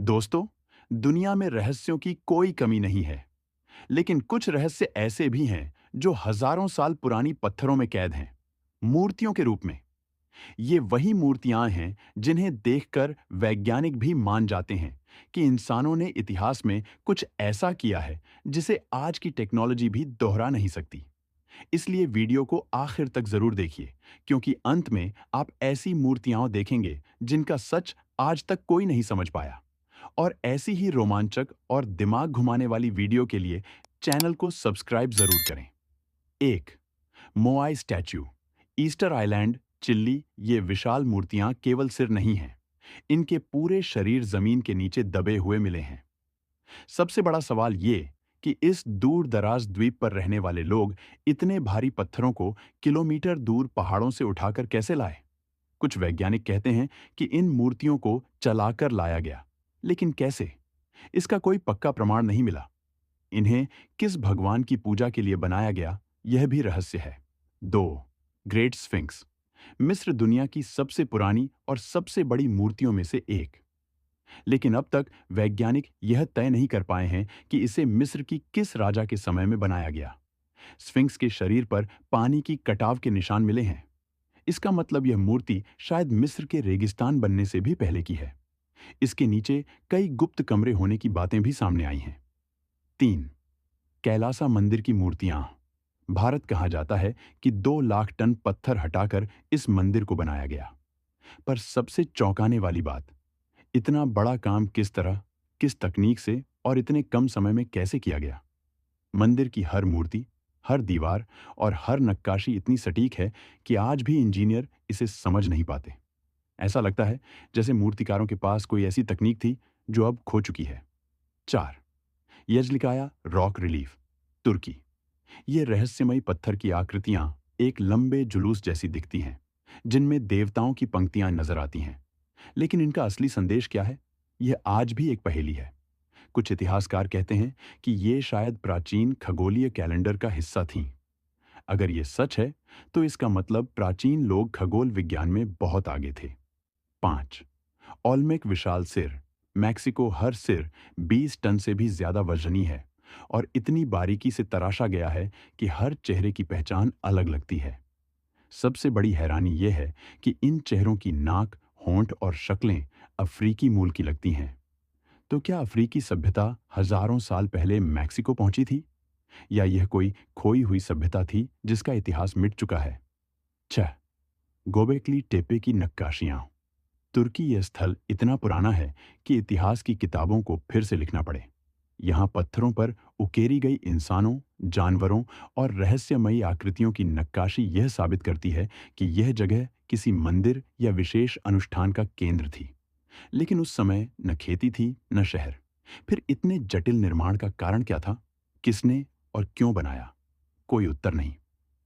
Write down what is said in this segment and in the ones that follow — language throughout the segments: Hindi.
दोस्तों, दुनिया में रहस्यों की कोई कमी नहीं है, लेकिन कुछ रहस्य ऐसे भी हैं जो हजारों साल पुरानी पत्थरों में कैद हैं, मूर्तियों के रूप में। ये वही मूर्तियां हैं जिन्हें देखकर वैज्ञानिक भी मान जाते हैं कि इंसानों ने इतिहास में कुछ ऐसा किया है जिसे आज की टेक्नोलॉजी भी दोहरा नहीं सकती। इसलिए वीडियो को आखिर तक जरूर देखिए, क्योंकि अंत में आप ऐसी मूर्तियां देखेंगे जिनका सच आज तक कोई नहीं समझ पाया। और ऐसी ही रोमांचक और दिमाग घुमाने वाली वीडियो के लिए चैनल को सब्सक्राइब जरूर करें। 1. मोआई स्टैच्यू, ईस्टर आइलैंड, चिल्ली। ये विशाल मूर्तियां केवल सिर नहीं हैं, इनके पूरे शरीर जमीन के नीचे दबे हुए मिले हैं। सबसे बड़ा सवाल ये कि इस दूर दराज द्वीप पर रहने वाले लोग इतने भारी पत्थरों को किलोमीटर दूर पहाड़ों से उठाकर कैसे लाए। कुछ वैज्ञानिक कहते हैं कि इन मूर्तियों को चलाकर लाया गया, लेकिन कैसे, इसका कोई पक्का प्रमाण नहीं मिला। इन्हें किस भगवान की पूजा के लिए बनाया गया, यह भी रहस्य है। 2. ग्रेट स्फिंक्स, मिस्र दुनिया की सबसे पुरानी और सबसे बड़ी मूर्तियों में से एक। लेकिन अब तक वैज्ञानिक यह तय नहीं कर पाए हैं कि इसे मिस्र की किस राजा के समय में बनाया गया। स्फिंक्स के शरीर पर पानी की कटाव के निशान मिले हैं। इसका मतलब यह मूर्ति शायद मिस्र के रेगिस्तान बनने से भी पहले की है। इसके नीचे कई गुप्त कमरे होने की बातें भी सामने आई हैं। 3. कैलासा मंदिर की मूर्तियां। भारत कहा जाता है कि 2 लाख टन पत्थर हटाकर इस मंदिर को बनाया गया। पर सबसे चौंकाने वाली बात, इतना बड़ा काम किस तरह, किस तकनीक से और इतने कम समय में कैसे किया गया। मंदिर की हर मूर्ति, हर दीवार और हर नक्काशी इतनी सटीक है कि आज भी इंजीनियर इसे समझ नहीं पाते। ऐसा लगता है जैसे मूर्तिकारों के पास कोई ऐसी तकनीक थी जो अब खो चुकी है। 4. यजलिकाया रॉक रिलीफ, तुर्की। ये रहस्यमयी पत्थर की आकृतियां एक लंबे जुलूस जैसी दिखती हैं, जिनमें देवताओं की पंक्तियां नजर आती हैं। लेकिन इनका असली संदेश क्या है, यह आज भी एक पहेली है। कुछ इतिहासकार कहते हैं कि ये शायद प्राचीन खगोलीय कैलेंडर का हिस्सा थीं। अगर ये सच है, तो इसका मतलब प्राचीन लोग खगोल विज्ञान में बहुत आगे थे। 5. ओल्मेक विशाल सिर, मैक्सिको। हर सिर 20 टन से भी ज्यादा वजनी है और इतनी बारीकी से तराशा गया है कि हर चेहरे की पहचान अलग लगती है। सबसे बड़ी हैरानी यह है कि इन चेहरों की नाक, होंठ और शक्लें अफ्रीकी मूल की लगती हैं। तो क्या अफ्रीकी सभ्यता हजारों साल पहले मैक्सिको पहुंची थी, या यह कोई खोई हुई सभ्यता थी जिसका इतिहास मिट चुका है। 6. गोबेकली टेपे की नक्काशियां। तुर्की यह स्थल इतना पुराना है कि इतिहास की किताबों को फिर से लिखना पड़े। यहाँ पत्थरों पर उकेरी गई इंसानों, जानवरों और रहस्यमयी आकृतियों की नक्काशी यह साबित करती है कि यह जगह किसी मंदिर या विशेष अनुष्ठान का केंद्र थी। लेकिन उस समय न खेती थी, न शहर। फिर इतने जटिल निर्माण का कारण क्या था? किसने और क्यों बनाया? कोई उत्तर नहीं।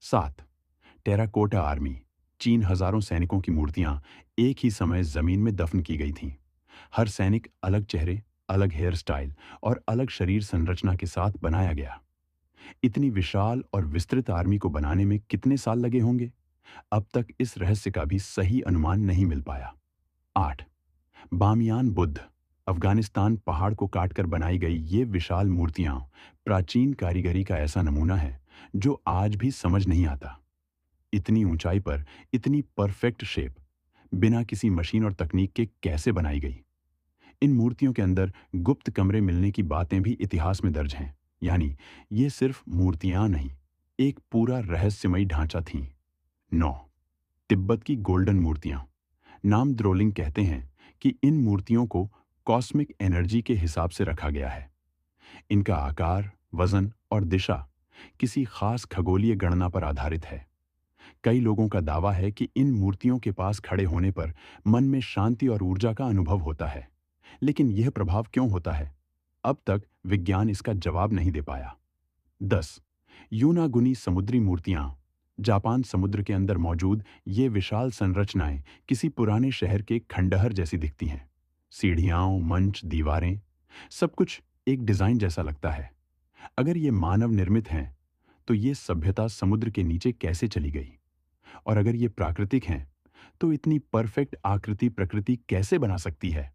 7. टेराकोटा आर्मी, चीन। हजारों सैनिकों की मूर्तियां एक ही समय जमीन में दफन की गई थीं। हर सैनिक अलग चेहरे, अलग हेयर स्टाइल और अलग शरीर संरचना के साथ बनाया गया। इतनी विशाल और विस्तृत आर्मी को बनाने में कितने साल लगे होंगे, अब तक इस रहस्य का भी सही अनुमान नहीं मिल पाया। 8. बामियान बुद्ध, अफगानिस्तान। पहाड़ को काटकर बनाई गई ये विशाल मूर्तियां प्राचीन कारीगरी का ऐसा नमूना है जो आज भी समझ नहीं आता। इतनी ऊंचाई पर इतनी परफेक्ट शेप बिना किसी मशीन और तकनीक के कैसे बनाई गई। इन मूर्तियों के अंदर गुप्त कमरे मिलने की बातें भी इतिहास में दर्ज हैं। यानी ये सिर्फ मूर्तियां नहीं, एक पूरा रहस्यमयी ढांचा थी। 9. तिब्बत की गोल्डन मूर्तियां। नाम द्रोलिंग कहते हैं कि इन मूर्तियों को कॉस्मिक एनर्जी के हिसाब से रखा गया है। इनका आकार, वजन और दिशा किसी खास खगोलीय गणना पर आधारित है। कई लोगों का दावा है कि इन मूर्तियों के पास खड़े होने पर मन में शांति और ऊर्जा का अनुभव होता है। लेकिन यह प्रभाव क्यों होता है, अब तक विज्ञान इसका जवाब नहीं दे पाया। 10. यूनागुनी समुद्री मूर्तियां। जापान समुद्र के अंदर मौजूद ये विशाल संरचनाएं किसी पुराने शहर के खंडहर जैसी दिखती हैं। सीढ़ियां, मंच, दीवारें, सब कुछ एक डिजाइन जैसा लगता है। अगर ये मानव निर्मित हैं, तो ये सभ्यता समुद्र के नीचे कैसे चली गई? और अगर ये प्राकृतिक हैं, तो इतनी परफेक्ट आकृति प्रकृति कैसे बना सकती है?